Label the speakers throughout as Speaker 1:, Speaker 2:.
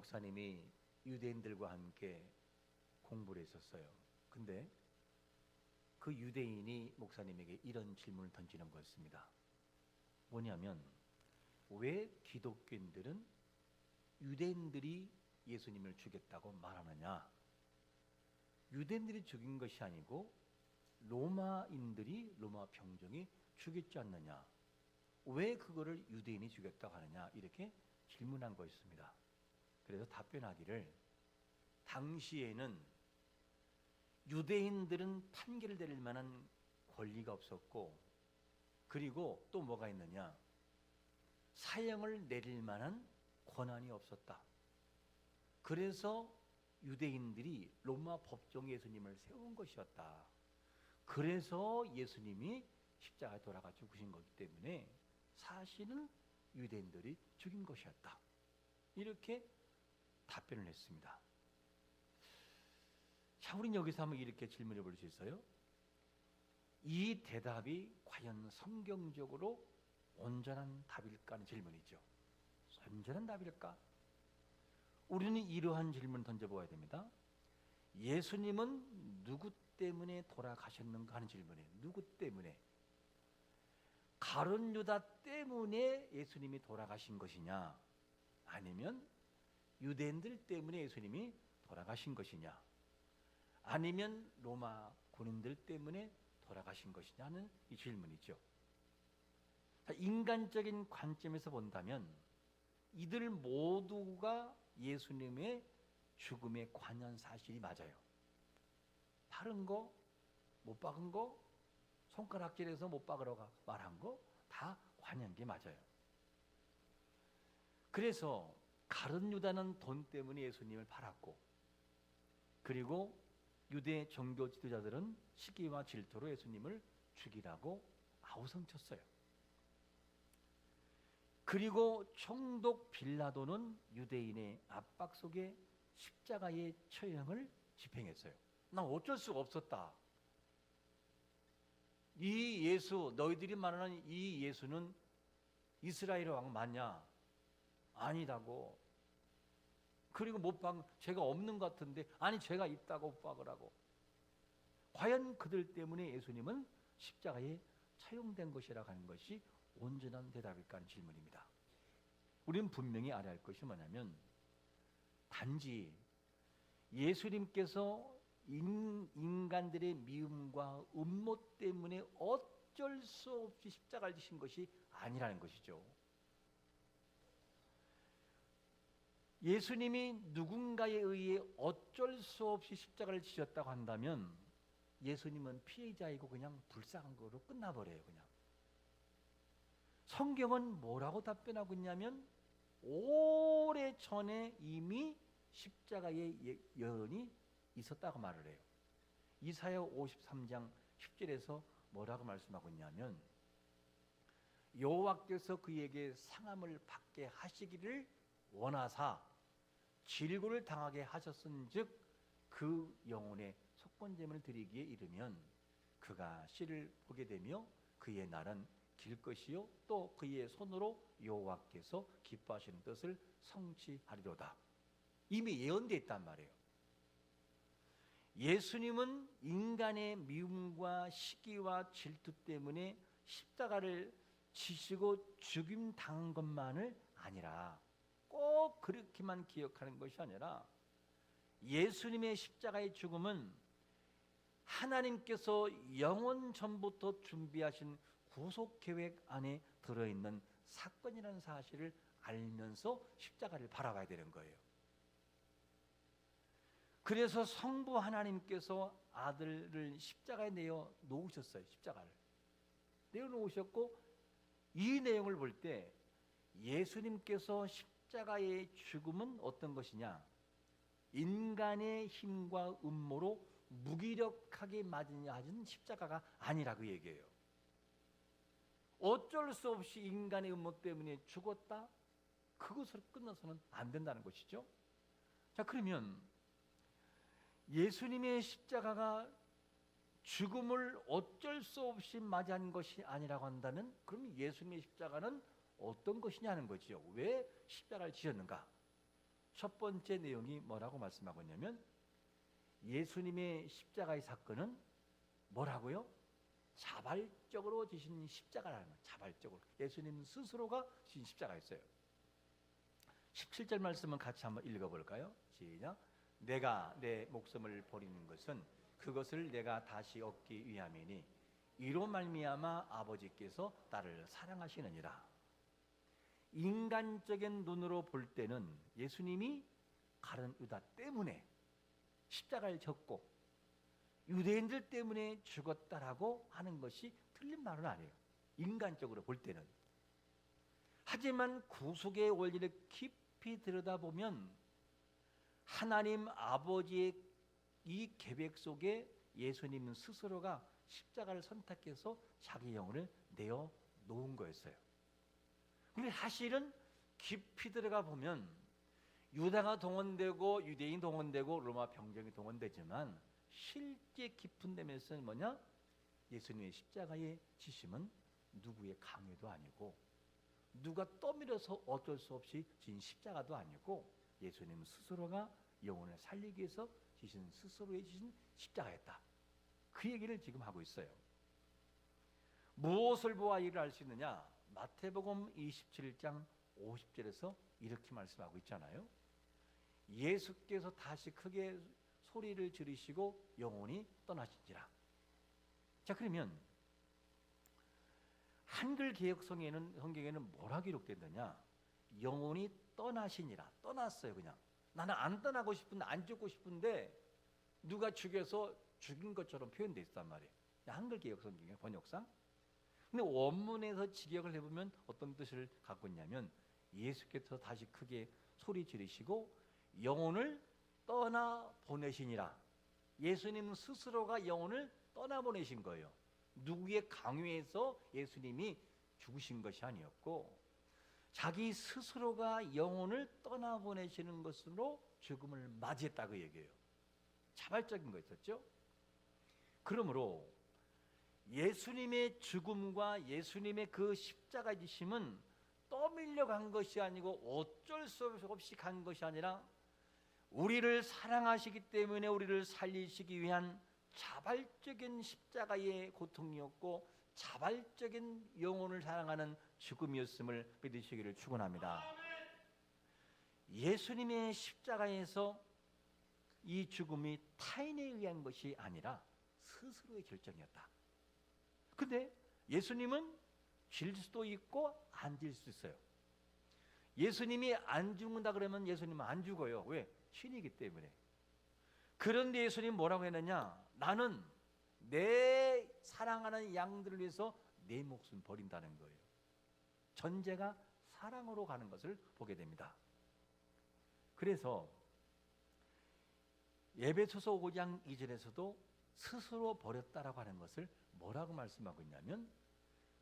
Speaker 1: 목사님이 유대인들과 함께 공부를 했었어요. 근데 그 유대인이 목사님에게 이런 질문을 던지는 거였습니다. 뭐냐면, 왜 기독교인들은 유대인들이 예수님을 죽였다고 말하느냐? 유대인들이 죽인 것이 아니고 로마인들이, 로마 병정이 죽였지 않느냐? 왜 그거를 유대인이 죽였다고 하느냐? 이렇게 질문한 것이었습니다. 그래서 답변하기를, 당시에는 유대인들은 판결을 내릴 만한 권리가 없었고, 그리고 또 뭐가 있느냐? 사형을 내릴 만한 권한이 없었다. 그래서 유대인들이 로마 법정에 예수님을 세운 것이었다. 그래서 예수님이 십자가에 돌아가 죽으신 거기 때문에 사실은 유대인들이 죽인 것이었다. 이렇게 답변을 했습니다. 자, 우리는 여기서 한번 이렇게 질문해 볼 수 있어요. 이 대답이 과연 성경적으로 온전한 답일까 하는 질문이죠. 온전한 답일까? 우리는 이러한 질문을 던져보아야 됩니다. 예수님은 누구 때문에 돌아가셨는가 하는 질문이에요. 누구 때문에? 가룟 유다 때문에 예수님이 돌아가신 것이냐, 아니면 유대인들 때문에 예수님이 돌아가신 것이냐, 아니면 로마 군인들 때문에 돌아가신 것이냐는 이 질문이죠. 인간적인 관점에서 본다면 이들 모두가 예수님의 죽음에 관여한 사실이 맞아요. 바른 거, 못 박은 거, 손가락질해서 못 박으라고 말한 거 다 관여한 게 맞아요. 그래서 가룟 유다는 돈 때문에 예수님을 팔았고, 그리고 유대 종교 지도자들은 시기와 질투로 예수님을 죽이라고 아우성쳤어요. 그리고 총독 빌라도는 유대인의 압박 속에 십자가의 처형을 집행했어요. 난 어쩔 수가 없었다. 이 예수, 너희들이 말하는 이 예수는 이스라엘 왕 맞냐? 아니다고. 그리고 못 박, 죄가 없는 것 같은데, 아니 죄가 있다고 못 박으라고. 과연 그들 때문에 예수님은 십자가에 처형된 것이라고 하는 것이 온전한 대답일까 하는 질문입니다. 우리는 분명히 알아야 할 것이 뭐냐면, 단지 예수님께서 인간들의 미움과 음모 때문에 어쩔 수 없이 십자가를 지신 것이 아니라는 것이죠. 예수님이 누군가에 의해 어쩔 수 없이 십자가를 지셨다고 한다면 예수님은 피해자이고 그냥 불쌍한 거로 끝나버려요. 그냥. 성경은 뭐라고 답변하고 있냐면, 오래전에 이미 십자가의 예언이 있었다고 말을 해요. 이사야 53장 10절에서 뭐라고 말씀하고 있냐면, 여호와께서 그에게 상함을 받게 하시기를 원하사 질고를 당하게 하셨은즉 그 영혼의 속건제물을 드리기에 이르면 그가 씨를 보게 되며 그의 날은 길 것이요 또 그의 손으로 여호와께서 기뻐하시는 뜻을 성취하리로다. 이미 예언되어 있단 말이에요. 예수님은 인간의 미움과 시기와 질투 때문에 십자가를 지시고 죽임 당한 것만을 아니라, 꼭 그렇게만 기억하는 것이 아니라, 예수님의 십자가의 죽음은 하나님께서 영원 전부터 준비하신 구속 계획 안에 들어있는 사건이라는 사실을 알면서 십자가를 바라봐야 되는 거예요. 그래서 성부 하나님께서 아들을 십자가에 내어 놓으셨어요. 십자가를 내어 놓으셨고, 이 내용을 볼 때 예수님께서 십자가의 죽음은 어떤 것이냐? 인간의 힘과 음모로 무기력하게 맞은 십자가가 아니라 그 얘기예요. 어쩔 수 없이 인간의 음모 때문에 죽었다? 그것으로 끝나서는 안 된다는 것이죠. 자, 그러면 예수님의 십자가가 죽음을 어쩔 수 없이 맞이한 것이 아니라고 한다면, 그럼 예수님의 십자가는 어떤 것이냐는 거죠. 왜 십자가를 지었는가? 첫 번째 내용이 뭐라고 말씀하고 있냐면 예수님의 십자가의 사건은 뭐라고요? 자발적으로 지신 십자가라는 거예요. 자발적으로 예수님 스스로가 지신 십자가였어요. 17절 말씀은 같이 한번 읽어볼까요? 시작. 내가 내 목숨을 버리는 것은 그것을 내가 다시 얻기 위함이니 이로 말미암아 아버지께서 나를 사랑하시느니라. 인간적인 눈으로 볼 때는 예수님이 가룟 유다 때문에 십자가를 졌고 유대인들 때문에 죽었다라고 하는 것이 틀린 말은 아니에요. 인간적으로 볼 때는. 하지만 구속의 원리를 깊이 들여다보면 하나님 아버지의 이 계획 속에 예수님 스스로가 십자가를 선택해서 자기 영혼을 내어 놓은 거였어요. 근데 사실은 깊이 들어가 보면 유다가 동원되고 유대인 동원되고 로마 병정이 동원되지만 실제 깊은 데면서는 뭐냐? 예수님의 십자가의 지심은 누구의 강요도 아니고 누가 떠밀어서 어쩔 수 없이 진 십자가도 아니고 예수님 스스로가 영혼을 살리기 위해서 지신 스스로의 지신 십자가였다. 그 얘기를 지금 하고 있어요. 무엇을 보아 이를 알 수 있느냐? 마태복음 27장 50절에서 이렇게 말씀하고 있잖아요. 예수께서 다시 크게 소리를 지르시고 영혼이 떠나신지라. 자, 그러면 한글 개혁 성경에는 뭐라 기록됐느냐? 영혼이 떠나시니라. 떠났어요. 그냥 나는 안 떠나고 싶은데, 안 죽고 싶은데 누가 죽여서 죽인 것처럼 표현되어 있단 말이에요. 한글 개혁 성경의 번역상. 근데 원문에서 직역을 해보면 어떤 뜻을 갖고 있냐면 예수께서 다시 크게 소리 지르시고 영혼을 떠나 보내시니라. 예수님 스스로가 영혼을 떠나 보내신 거예요. 누구의 강요에서 예수님이 죽으신 것이 아니었고 자기 스스로가 영혼을 떠나 보내시는 것으로 죽음을 맞이했다 그 얘기예요. 자발적인 거였었죠. 그러므로 예수님의 죽음과 예수님의 그 십자가 지심은 떠밀려 간 것이 아니고 어쩔 수 없이 간 것이 아니라 우리를 사랑하시기 때문에 우리를 살리시기 위한 자발적인 십자가의 고통이었고 자발적인 영혼을 사랑하는 죽음이었음을 믿으시기를 축원합니다. 예수님의 십자가에서 이 죽음이 타인에 의한 것이 아니라 스스로의 결정이었다. 근데 예수님은 질 수도 있고 안 질 수 있어요. 예수님이 안 죽는다 그러면 예수님은 안 죽어요. 왜? 신이기 때문에. 그런데 예수님 뭐라고 했느냐? 나는 내 사랑하는 양들을 위해서 내 목숨 버린다는 거예요. 전제가 사랑으로 가는 것을 보게 됩니다. 그래서 에베소서 5장 2절에서도 스스로 버렸다라고 하는 것을 뭐라고 말씀하고 있냐면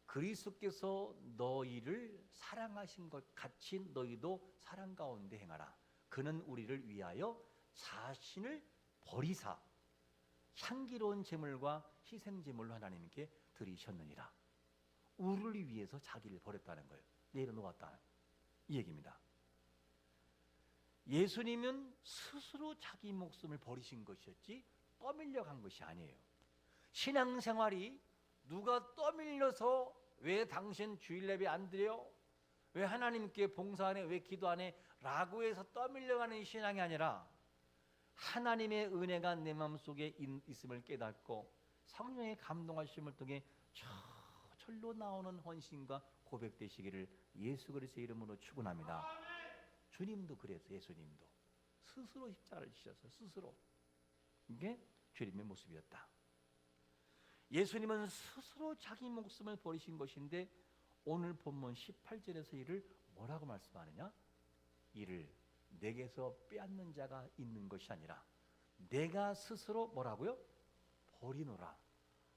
Speaker 1: 그리스도께서 너희를 사랑하신 것 같이 너희도 사랑 가운데 행하라. 그는 우리를 위하여 자신을 버리사 향기로운 제물과 희생 제물로 하나님께 드리셨느니라. 우리를 위해서 자기를 버렸다는 거예요. 내려놓았다 이 얘기입니다. 예수님은 스스로 자기 목숨을 버리신 것이었지 떠밀려 간 것이 아니에요. 신앙생활이 누가 떠밀려서 왜 당신 주일 예배 안 드려? 왜 하나님께 봉사 안 해? 왜 기도 안 해? 라고 해서 떠밀려가는 신앙이 아니라 하나님의 은혜가 내 마음속에 있음을 깨닫고 성령의 감동하심을 통해 절로 나오는 헌신과 고백되시기를 예수 그리스도의 이름으로 축원합니다. 주님도 그래서 예수님도 스스로 십자가를 지셔서 스스로 이게 주님의 모습이었다. 예수님은 스스로 자기 목숨을 버리신 것인데 오늘 본문 18절에서 이를 뭐라고 말씀하느냐? 이를 내게서 빼앗는 자가 있는 것이 아니라 내가 스스로 뭐라고요? 버리노라.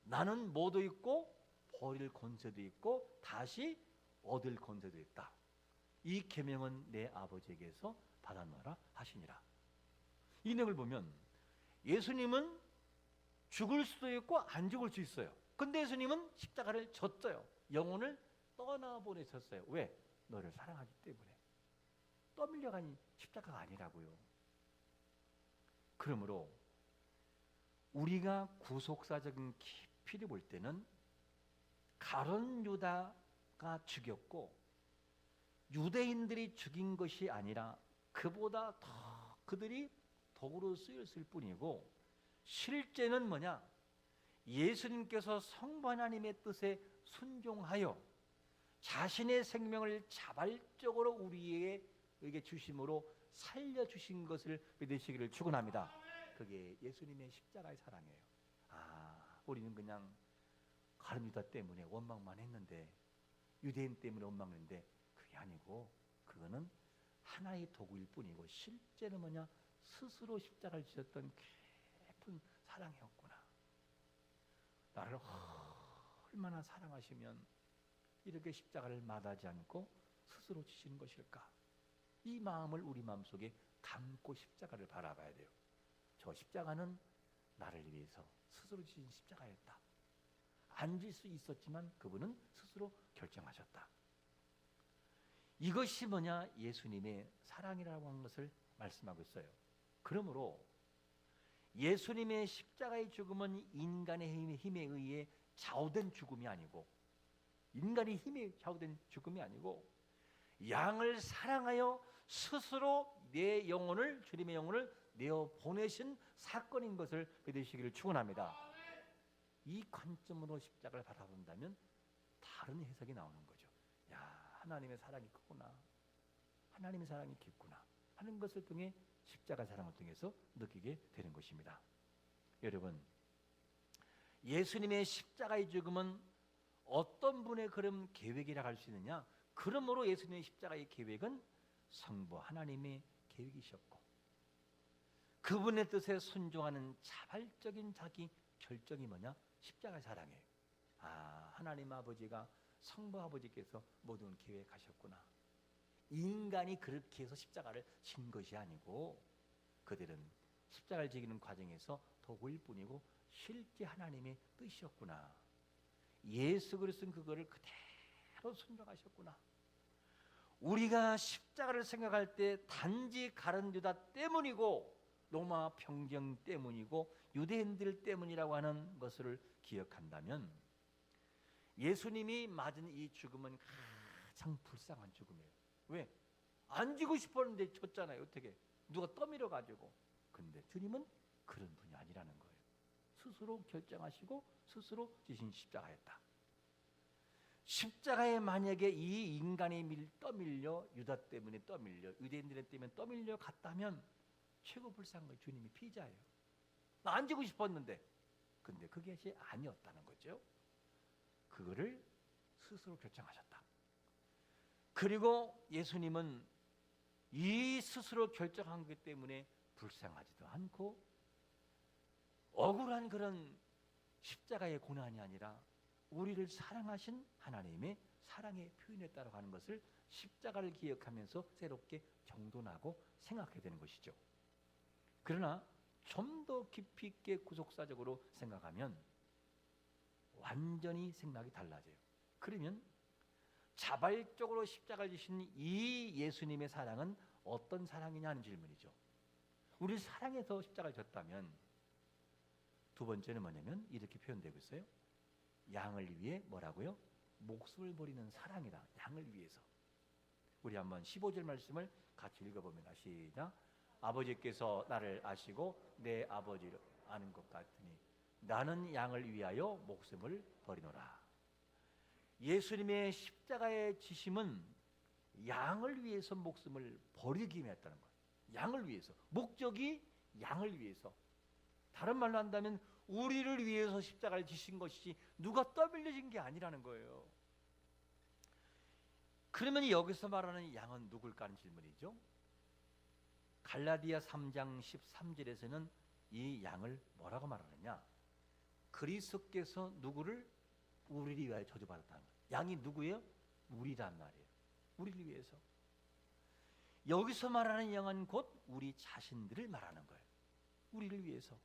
Speaker 1: 나는 뭐도 있고 버릴 권세도 있고 다시 얻을 권세도 있다. 이 계명은 내 아버지에게서 받았노라 하시니라. 이 내용을 보면 예수님은 죽을 수도 있고 안 죽을 수 있어요. 근데 예수님은 십자가를 졌어요. 영혼을 떠나보내셨어요. 왜? 너를 사랑하기 때문에. 떠밀려간 십자가가 아니라고요. 그러므로 우리가 구속사적인 깊이를 볼 때는 가룟 유다가 죽였고 유대인들이 죽인 것이 아니라 그보다 더 그들이 도구로 쓰였을 뿐이고, 실제는 뭐냐? 예수님께서 성부 하나님의 뜻에 순종하여 자신의 생명을 자발적으로 우리에게 주심으로 살려주신 것을 믿으시기를 축원합니다. 그게 예수님의 십자가의 사랑이에요. 우리는 그냥 가룟 유다 때문에 원망만 했는데, 유대인 때문에 원망했는데, 그게 아니고 그거는 하나의 도구일 뿐이고 실제는 뭐냐? 스스로 십자가를 지셨던 깊은 사랑이었구나. 나를 얼마나 사랑하시면 이렇게 십자가를 마다하지 않고 스스로 지시는 것일까? 이 마음을 우리 마음속에 담고 십자가를 바라봐야 돼요. 저 십자가는 나를 위해서 스스로 지신 십자가였다. 안 질 수 있었지만 그분은 스스로 결정하셨다. 이것이 뭐냐? 예수님의 사랑이라고 하는 것을 말씀하고 있어요. 그러므로 예수님의 십자가의 죽음은 인간의 힘에 의해 좌우된 죽음이 아니고, 인간의 힘에 좌우된 죽음이 아니고, 양을 사랑하여 스스로 내 영혼을, 주님의 영혼을 내어 보내신 사건인 것을 믿으시기를 축원합니다. 이 관점으로 십자가를 바라본다면 다른 해석이 나오는 거죠. 하나님의 사랑이 크구나, 하나님의 사랑이 깊구나 하는 것을 통해 십자가 사랑을 통해서 느끼게 되는 것입니다. 여러분, 예수님의 십자가의 죽음은 어떤 분의 그런 계획이라고 할 수 있느냐? 그러므로 예수님의 십자가의 계획은 성부 하나님의 계획이셨고, 그분의 뜻에 순종하는 자발적인 자기 결정이 뭐냐? 십자가의 사랑이에요. 하나님 아버지가, 성부 아버지께서 모든 계획하셨구나. 인간이 그렇게 해서 십자가를 진 것이 아니고, 그들은 십자가를 지기는 과정에서 도구일 뿐이고 실제 하나님의 뜻이었구나. 예수 그리스도는 그거를 그대로 순종하셨구나. 우리가 십자가를 생각할 때 단지 가룟 유다 때문이고 로마 평정 때문이고 유대인들 때문이라고 하는 것을 기억한다면, 예수님이 맞은 이 죽음은 가장 불쌍한 죽음이에요. 왜? 안 지고 싶었는데 졌잖아요. 어떻게? 누가 떠밀어 가지고. 근데 주님은 그런 분이 아니라는 거예요. 스스로 결정하시고 스스로 지신 십자가였다. 십자가에 만약에 이 인간이 떠밀려, 유다 때문에 떠밀려, 유대인들 때문에 떠밀려 갔다면 최고 불쌍한 거예요. 주님이 피자예요. 나 안 지고 싶었는데. 근데 그게 아니었다는 거죠. 그거를 스스로 결정하셨다. 그리고 예수님은 이 스스로 결정한 것 때문에 불쌍하지도 않고 억울한 그런 십자가의 고난이 아니라 우리를 사랑하신 하나님의 사랑의 표현에 따라가는 것을 십자가를 기억하면서 새롭게 정돈하고 생각해야 되는 것이죠. 그러나 좀 더 깊이 있게 구속사적으로 생각하면 완전히 생각이 달라져요. 그러면 자발적으로 십자가를 지신 이 예수님의 사랑은 어떤 사랑이냐 하는 질문이죠. 우리 사랑해서 십자가를 졌다면 두 번째는 뭐냐면 이렇게 표현되고 있어요. 양을 위해 뭐라고요? 목숨을 버리는 사랑이다. 양을 위해서. 우리 한번 15절 말씀을 같이 읽어보면 시작. 아버지께서 나를 아시고 내 아버지를 아는 것 같으니 나는 양을 위하여 목숨을 버리노라. 예수님의 십자가의 지심은 양을 위해서 목숨을 버리기 위했다는 거예요. 양을 위해서. 목적이 양을 위해서. 다른 말로 한다면 우리를 위해서 십자가를 지신 것이지 누가 떠밀려진 게 아니라는 거예요. 그러면 여기서 말하는 양은 누굴까 하는 질문이죠. 갈라디아 3장 13절에서는 이 양을 뭐라고 말하느냐? 그리스도께서 누구를? 우리를 위하여 저주받았다는 거예요. 양이 누구예요? 우리란 말이에요. 우리를 위해서. 여기서 말하는 양은 곧 우리 자신들을 말하는 거예요. 우리를 위해서.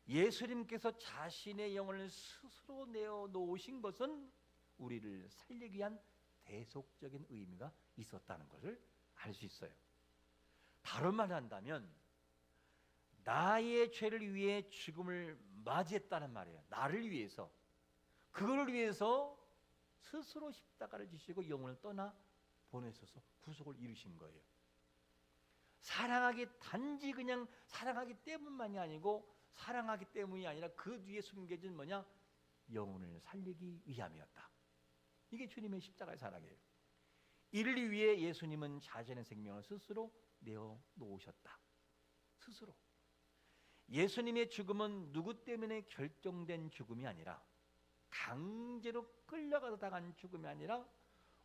Speaker 1: 예수님께서 자신의 영혼을 스스로 내어놓으신 것은 우리를 살리기 위한 대속적인 의미가 있었다는 것을 알 수 있어요. 다른 말 한다면 나의 죄를 위해 죽음을 맞이했다는 말이에요. 나를 위해서, 그거를 위해서 스스로 십자가를 지시고 영혼을 떠나 보내셔서 구속을 이루신 거예요. 사랑하기, 단지 그냥 사랑하기 때문만이 아니고, 사랑하기 때문이 아니라 그 뒤에 숨겨진 뭐냐? 영혼을 살리기 위함이었다. 이게 주님의 십자가의 사랑이에요. 이를 위해 예수님은 자신의 생명을 스스로 내어놓으셨다. 스스로. 예수님의 죽음은 누구 때문에 결정된 죽음이 아니라, 강제로 끌려가서 당한 죽음이 아니라,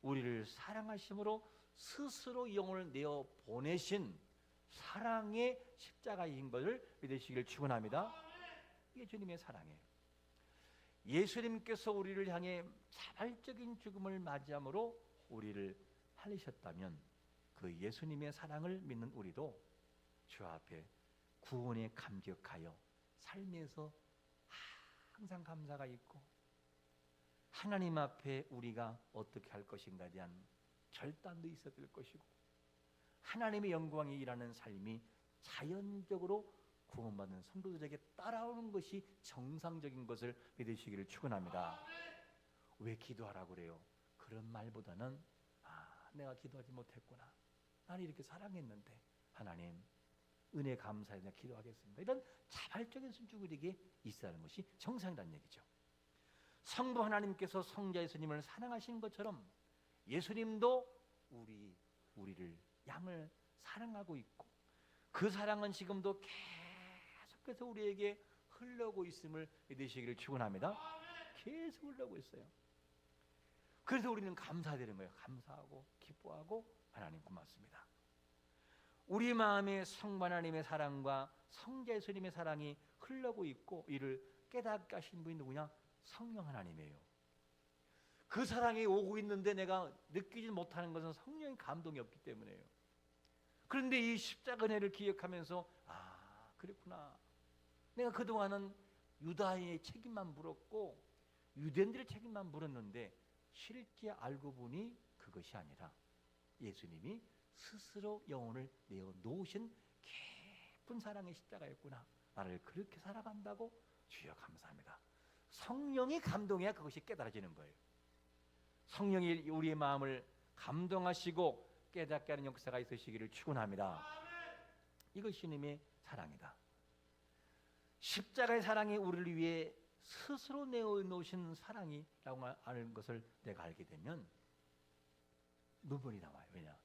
Speaker 1: 우리를 사랑하심으로 스스로 영혼을 내어 보내신 사랑의 십자가인 것을 믿으시길 축원합니다. 이게 주님의 사랑이에요. 예수님께서 우리를 향해 자발적인 죽음을 맞이함으로 우리를 살리셨다면, 그 예수님의 사랑을 믿는 우리도 주 앞에 구원에 감격하여 삶에서 항상 감사가 있고, 하나님 앞에 우리가 어떻게 할 것인가에 대한 결단도 있어야 될 것이고, 하나님의 영광이 일하는 삶이 자연적으로 구원받는 성도들에게 따라오는 것이 정상적인 것을 믿으시기를 축원합니다. 왜 기도하라고 그래요? 그런 말보다는 내가 기도하지 못했구나, 나를 이렇게 사랑했는데 하나님 은혜 감사해서 기도하겠습니다. 이런 자발적인 순종이 우리에게 있어야 하는 것이 정상이라는 얘기죠. 성부 하나님께서 성자 예수님을 사랑하신 것처럼 예수님도 우리를, 양을 사랑하고 있고, 그 사랑은 지금도 계속해서 우리에게 흘러오고 있음을 믿으시기를 축원합니다. 계속 흘러오고 있어요. 그래서 우리는 감사드리는 거예요. 감사하고 기뻐하고, 하나님 고맙습니다. 우리 마음에 성부 하나님의 사랑과 성자 예수님의 사랑이 흘러오고 있고, 이를 깨닫게 하신 분이 누구냐? 성령 하나님이에요. 그 사랑이 오고 있는데 내가 느끼지 못하는 것은 성령의 감동이 없기 때문이에요. 그런데 이 십자가 은혜를 기억하면서 그랬구나, 내가 그동안은 유다의 책임만 물었고 유대인들의 책임만 물었는데, 실제 알고 보니 그것이 아니라 예수님이 스스로 영혼을 내어놓으신 깊은 사랑의 십자가였구나, 나를 그렇게 사랑한다고. 주여 감사합니다. 성령이 감동해야 그것이 깨달아지는 거예요. 성령이 우리의 마음을 감동하시고 깨닫게 하는 역사가 있으시기를 축원합니다. 이것이 주님의 사랑이다. 십자가의 사랑이 우리를 위해 스스로 내어놓으신 사랑이라고 하는 것을 내가 알게 되면 눈물이 나와요. 왜냐?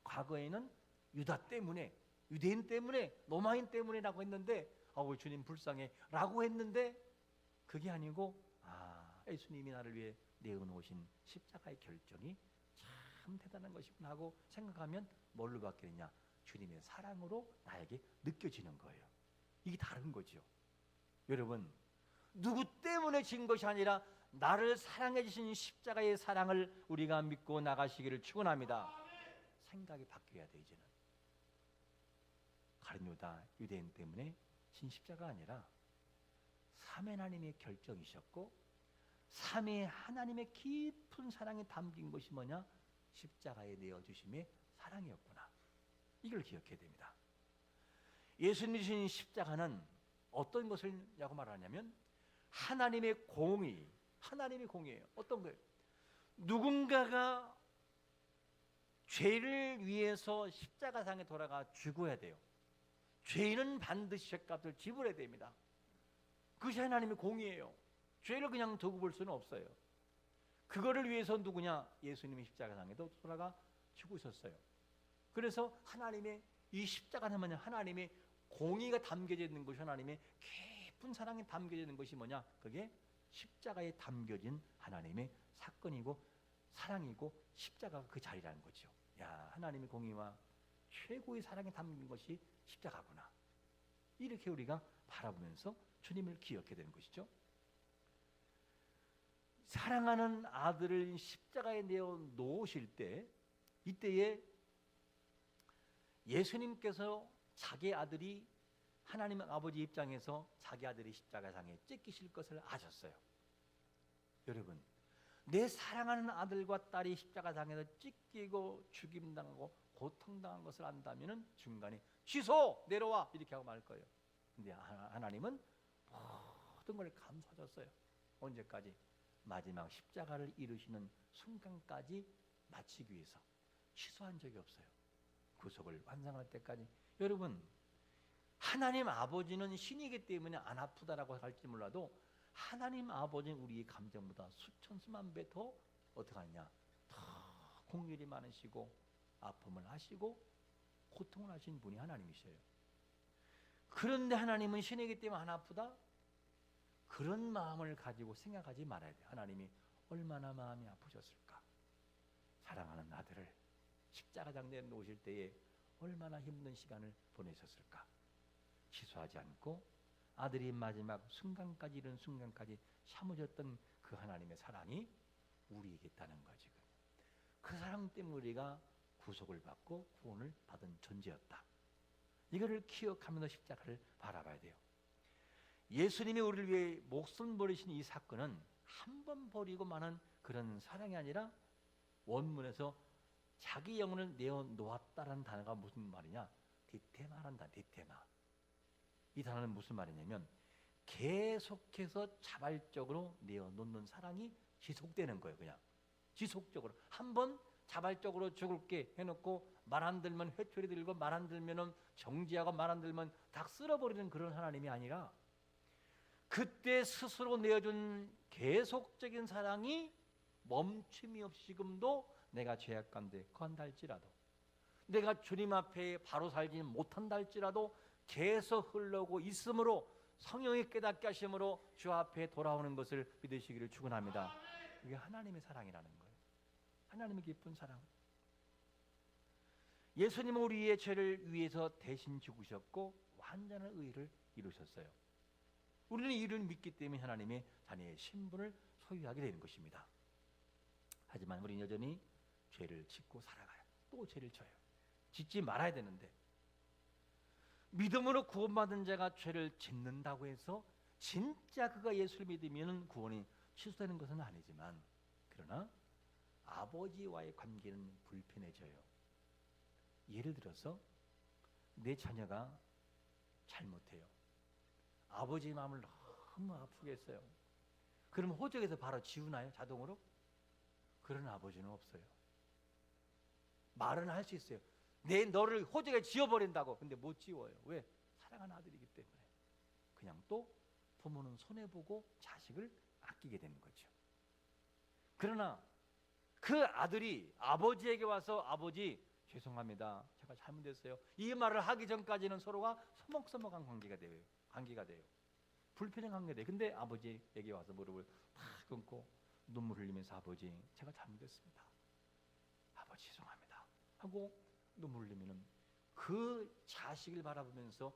Speaker 1: 과거에는 유다 때문에, 유대인 때문에, 로마인 때문에라고 했는데, 우리 주님 불쌍해 라고 했는데, 그게 아니고 예수님이 나를 위해 내어놓으신 십자가의 결정이 참 대단한 것이구나 하고 생각하면 뭘로 바뀌느냐? 주님의 사랑으로 나에게 느껴지는 거예요. 이게 다른 거죠. 여러분, 누구 때문에 진 것이 아니라 나를 사랑해 주신 십자가의 사랑을 우리가 믿고 나가시기를 축원합니다. 생각이 바뀌어야 돼. 이제는 가룟 유다 유대인 때문에 진 십자가 아니라 삼위 하나님의 결정이셨고, 삼위 하나님의 깊은 사랑이 담긴 것이 뭐냐? 십자가에 내어주심의 사랑이었구나. 이걸 기억해야 됩니다. 예수님이 주신 십자가는 어떤 것을냐고 말하냐면 하나님의 공의, 하나님의 공의예요. 어떤 거예요? 누군가가 죄를 위해서 십자가상에 돌아가 죽어야 돼요. 죄인은 반드시 죄값을 지불해야 됩니다. 그것이 하나님의 공의예요. 죄를 그냥 두고 볼 수는 없어요. 그거를 위해서 누구냐? 예수님이 십자가상에도 돌아가 죽으셨어요. 그래서 하나님의 이 십자가는 뭐냐? 하나님의 공의가 담겨져 있는 것이, 하나님의 깊은 사랑이 담겨져 있는 것이 뭐냐? 그게 십자가에 담겨진 하나님의 사건이고 사랑이고, 십자가가 그 자리라는 거죠. 하나님의 공의와 최고의 사랑이 담긴 것이 십자가구나. 이렇게 우리가 바라보면서 주님을 기억해야 되는 것이죠. 사랑하는 아들을 십자가에 내어 놓으실 때, 이때에 예수님께서 자기 아들이, 하나님 아버지 입장에서 자기 아들이 십자가상에 찢기실 것을 아셨어요. 여러분, 내 사랑하는 아들과 딸이 십자가상에서 찢기고 죽임당하고 고통당한 것을 안다면은 중간에 취소, 내려와 이렇게 하고 말 거예요. 근데 하나님은 모든 걸 감수하셨어요. 언제까지? 마지막 십자가를 이루시는 순간까지 마치기 위해서 취소한 적이 없어요. 구속을 완성할 때까지. 여러분, 하나님 아버지는 신이기 때문에 안 아프다라고 할지 몰라도 하나님 아버지는 우리의 감정보다 수천 수만 배 더 어떻게 하냐, 더 공률이 많으시고 아픔을 하시고 고통을 하신 분이 하나님이셔요. 그런데 하나님은 신이기 때문에 안 아프다? 그런 마음을 가지고 생각하지 말아야 돼요. 하나님이 얼마나 마음이 아프셨을까? 사랑하는 아들을 십자가 장대에 놓으실 때에 얼마나 힘든 시간을 보내셨을까? 취소하지 않고 아들이 마지막 순간까지, 이런 순간까지 참으셨던 그 하나님의 사랑이 우리에게 있다는 거지. 그 사랑 때문에 우리가 구속을 받고 구원을 받은 존재였다. 이거를 기억하면서 십자가를 바라봐야 돼요. 예수님이 우리를 위해 목숨 버리신 이 사건은 한 번 버리고 마는 그런 사랑이 아니라 원문에서 자기 영혼을 내어놓았다라는 단어가 무슨 말이냐? 디테마란다. 디테마. 이 단어는 무슨 말이냐면 계속해서 자발적으로 내어놓는 사랑이 지속되는 거예요. 그냥 지속적으로 한 번 자발적으로 죽을게 해놓고 말 안 들면 회초리 들고 말 안 들면 정지하고 말 안 들면 닭 쓸어버리는 그런 하나님이 아니라 그때 스스로 내어준 계속적인 사랑이 멈춤이 없이 지금도 내가 죄악 가운데 거한다 할지라도, 내가 주님 앞에 바로 살지 못한다 할지라도 계속 흘러오고 있으므로 성령이 깨닫게 하심으로 주 앞에 돌아오는 것을 믿으시기를 축원합니다. 이게 하나님의 사랑이라는 거예요. 하나님의 기쁜 사랑. 예수님은 우리의 죄를 위해서 대신 죽으셨고 완전한 의를 이루셨어요. 우리는 이를 믿기 때문에 하나님의 자녀의 신분을 소유하게 되는 것입니다. 하지만 우리는 여전히 죄를 짓고 살아가요. 또 죄를 져요. 짓지 말아야 되는데, 믿음으로 구원받은 자가 죄를 짓는다고 해서 진짜 그가 예수를 믿으면 구원이 취소되는 것은 아니지만, 그러나 아버지와의 관계는 불편해져요. 예를 들어서 내 자녀가 잘못해요. 아버지 마음을 너무 아프게 했어요. 그러면 호적에서 바로 지우나요? 자동으로? 그런 아버지는 없어요. 말은 할 수 있어요. 너를 호적에 지워버린다고. 근데 못 지워요. 왜? 사랑하는 아들이기 때문에. 그냥 또 부모는 손해보고 자식을 아끼게 되는 거죠. 그러나 그 아들이 아버지에게 와서 아버지 죄송합니다, 제가 잘못했어요, 이 말을 하기 전까지는 서로가 서먹서먹한 관계가 돼요. 불편한 관계가 돼요. 근데 아버지에게 와서 무릎을 탁 꿇고 눈물 흘리면서 아버지 제가 잘못했습니다, 아버지 죄송합니다 하고 눈물 흘리면은 그 자식을 바라보면서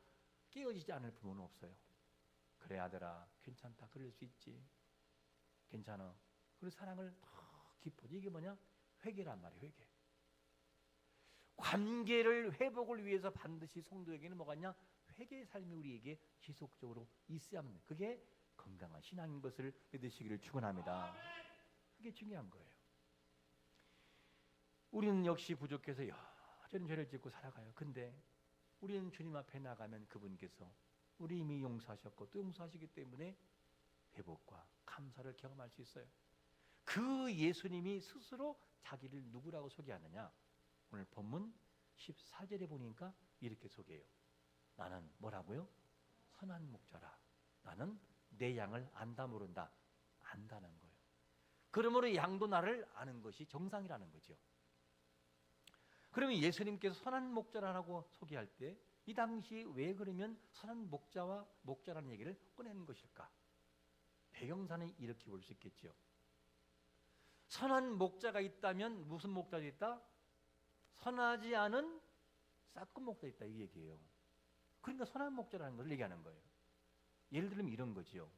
Speaker 1: 깨어지지 않을 부모는 없어요. 그래 아들아 괜찮다, 그럴 수 있지, 괜찮아. 그리고 사랑을 더 깊어지. 이게 뭐냐? 회개란 말이에요. 회개. 관계를 회복을 위해서 반드시 성도에게는 뭐가 있냐? 회개의 삶이 우리에게 지속적으로 있어야만 해요. 그게 건강한 신앙인 것을 믿으시기를 축원합니다. 그게 중요한 거예요. 우리는 역시 부족해서 여전히 죄를 짓고 살아가요. 근데 우리는 주님 앞에 나가면 그분께서 우리 이미 용서하셨고 또 용서하시기 때문에 회복과 감사를 경험할 수 있어요. 그 예수님이 스스로 자기를 누구라고 소개하느냐? 오늘 본문 14절에 보니까 이렇게 소개해요. 나는 뭐라고요? 선한 목자라. 나는 내 양을 안다 모른다. 안다는 거예요. 그러므로 양도 나를 아는 것이 정상이라는 거죠. 그러면 예수님께서 선한 목자라고 소개할 때 이 당시 왜 그러면 선한 목자와 목자라는 얘기를 꺼내는 것일까? 배경사는 이렇게 볼 수 있겠죠. 선한 목자가 있다면 무슨 목자가 있다? 선하지 않은 싹군 목자가 있다, 이 얘기예요. 그러니까 선한 목자라는 걸 얘기하는 거예요. 예를 들면 이런 거지요.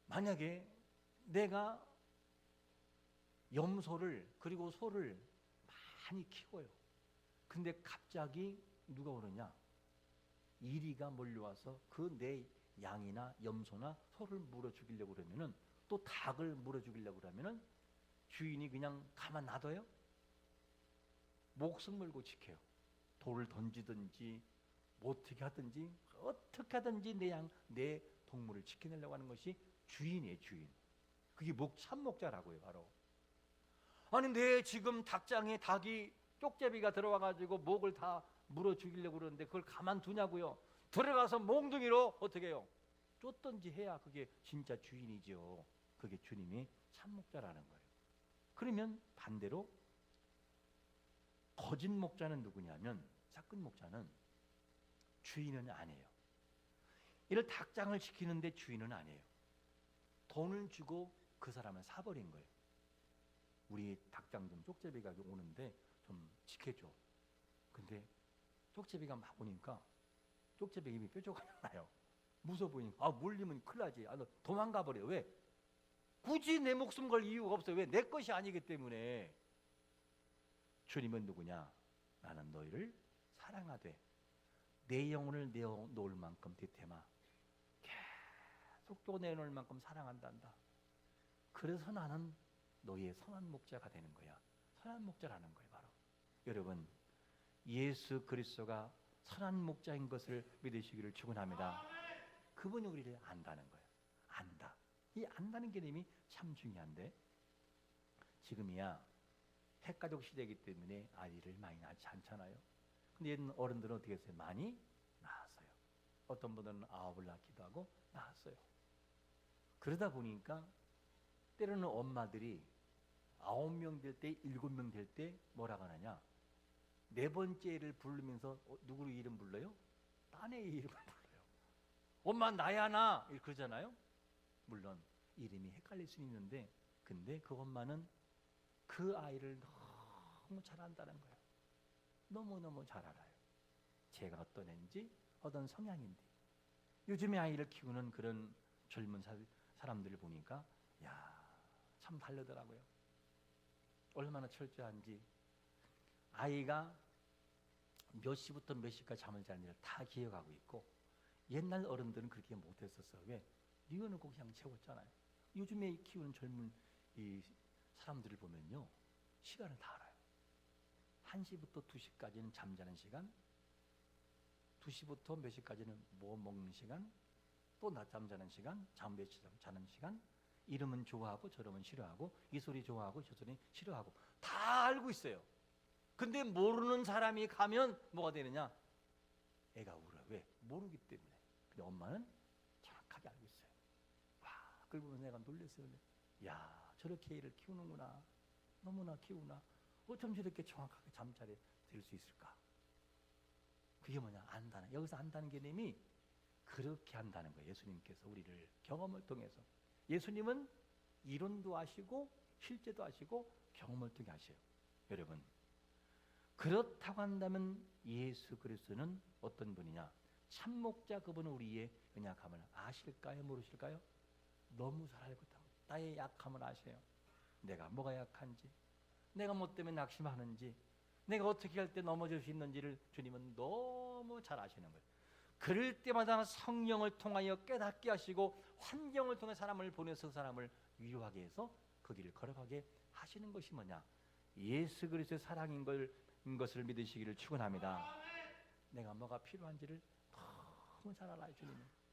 Speaker 1: 만약에 내가 염소를 그리고 소를 많이 키워요. 근데 갑자기 누가 오느냐? 이리가 몰려와서 그 내 양이나 염소나 소를 물어 죽이려고 그러면은, 또 닭을 물어 죽이려고 그러면은 주인이 그냥 가만 놔둬요? 목숨 걸고 지켜요. 돌을 던지든지 어떻게 하든지 내 동물을 지켜내려고 하는 것이 주인이에요, 주인. 그게 참목자라고요, 바로. 아니, 내 지금 닭장에 닭이 쪽제비가 들어와가지고 목을 다 물어 죽이려고 그러는데 그걸 가만두냐고요? 들어가서 몽둥이로 어떻게 해요? 쫓든지 해야 그게 진짜 주인이죠. 그게 주님이 참목자라는 거예요. 그러면 반대로 거짓 목자는 누구냐면, 싹근 목자는 주인은 아니에요. 이를 닭장을 지키는데 주인은 아니에요. 돈을 주고 그 사람을 사버린 거예요. 우리 닭장 좀 쪽제비가 오는데 좀 지켜줘. 근데 쪽제비가 막 오니까 쪽제비 입이 뾰족하게 나요. 무서워 보이니까 물리면 큰일 나지. 너 도망가 버려. 왜? 굳이 내 목숨 걸 이유가 없어요. 왜? 내 것이 아니기 때문에. 주님은 누구냐? 나는 너희를 사랑하되 내 영혼을 내어놓을 만큼 디테마, 계속 또 내놓을 만큼 사랑한단다. 그래서 나는 너희의 선한 목자가 되는 거야. 선한 목자라는 거예요, 바로. 여러분, 예수 그리스도가 선한 목자인 것을 믿으시기를 축원합니다. 그분이 우리를 안다는 거예요. 안다. 이 안다는 개념이 참 중요한데, 지금이야 핵가족 시대이기 때문에 아이를 많이 낳지 않잖아요. 근데 옛날 어른들은 어떻게 했어요? 많이 낳았어요. 어떤 분들은 9을 낳기도 하고 낳았어요. 그러다 보니까 때로는 엄마들이 9명 될 때, 7명 될 때 뭐라고 하느냐? 네 번째를 부르면서 누구 이름 불러요? 딴의 이름을 불러요. 엄마 나야 나 그러잖아요. 물론 이름이 헷갈릴 수 있는데, 근데 그 엄마는 그 아이를 너무 잘 안다는 거예요. 너무너무 잘 알아요. 제가 어떤 애인지, 어떤 성향인지. 요즘에 아이를 키우는 그런 젊은 사람들을 보니까 참 다르더라고요. 얼마나 철저한지. 아이가 몇 시부터 몇 시까지 잠을 자는지를 다 기억하고 있고, 옛날 어른들은 그렇게 못했었어요. 왜? 이거는 꼭 그냥 채웠잖아요. 요즘에 키우는 젊은 이 사람들을 보면요, 시간을 다 알아요. 1시부터 2시까지는 잠자는 시간, 2시부터 몇 시까지는 뭐 먹는 시간, 또 낮잠 자는 시간, 잠 몇 시 자는 시간, 이러면 좋아하고 저러면 싫어하고, 이 소리 좋아하고 저 소리 싫어하고 다 알고 있어요. 근데 모르는 사람이 가면 뭐가 되느냐? 애가 울어요. 왜? 모르기 때문에. 근데 엄마는 정확하게 알고 있어요. 와, 그걸 보면 내가 놀랐어요. 야, 저렇게 애를 키우는구나. 너무나 키우나. 어쩜 저렇게 정확하게 잠자리 들 수 있을까? 그게 뭐냐? 안다는. 여기서 안다는 개념이 그렇게 한다는 거예요. 예수님께서 우리를 경험을 통해서. 예수님은 이론도 아시고 실제도 아시고 경험을 통해 하셔요. 여러분, 그렇다고 한다면 예수 그리스도는 어떤 분이냐? 참목자, 그분은 우리의 연약함을 아실까요? 모르실까요? 너무 잘 알고 있다. 나의 약함을 아셔요. 내가 뭐가 약한지, 내가 뭐 때문에 낙심하는지, 내가 어떻게 할 때 넘어질 수 있는지를 주님은 너무 잘 아시는 거예요. 그럴 때마다 성령을 통하여 깨닫게 하시고, 환경을 통해 사람을 보내서 사람을 위로하게 해서 그 길을 걸어가게 하시는 것이 뭐냐? 예수 그리스도의 사랑인 것을 믿으시기를 축원합니다. 내가 뭐가 필요한지를 너무 잘 알아요, 주님은.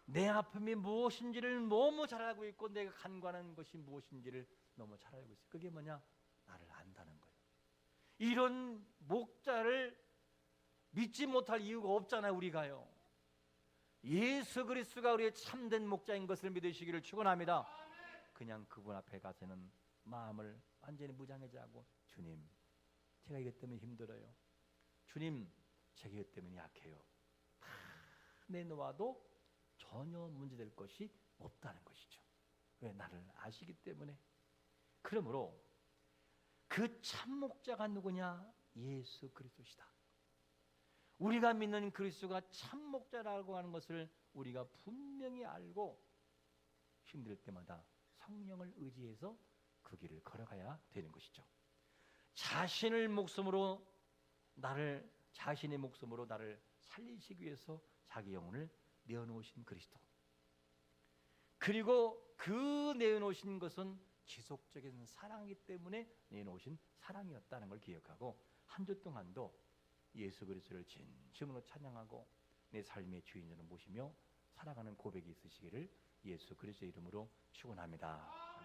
Speaker 1: 내 아픔이 무엇인지를 너무 잘 알고 있고, 내가 간과하는 것이 무엇인지를 너무 잘 알고 있어요. 그게 뭐냐? 나를 안다는 거예요. 이런 목자를 믿지 못할 이유가 없잖아요, 우리가요. 예수 그리스도가 우리의 참된 목자인 것을 믿으시기를 축원합니다. 그냥 그분 앞에 가서는 마음을 완전히 무장해제 하고, 주님, 제가 이것 때문에 힘들어요. 주님, 제가 이것 때문에 약해요. 다 내놓아도 전혀 문제될 것이 없다는 것이죠. 왜? 나를 아시기 때문에. 그러므로 그 참목자가 누구냐? 예수 그리스도시다. 우리가 믿는 그리스도가 참목자라고 하는 것을 우리가 분명히 알고, 힘들 때마다 성령을 의지해서 그 길을 걸어가야 되는 것이죠. 자신의 목숨으로 나를 살리시기 위해서 자기 영혼을 내어놓으신 그리스도. 그리고 그 내놓으신 것은 지속적인 사랑이기 때문에 내놓으신 사랑이었다는 걸 기억하고 한 주 동안도 예수 그리스도를 진심으로 찬양하고 내 삶의 주인으로 모시며 살아가는 고백이 있으시기를 예수 그리스도의 이름으로 축원합니다.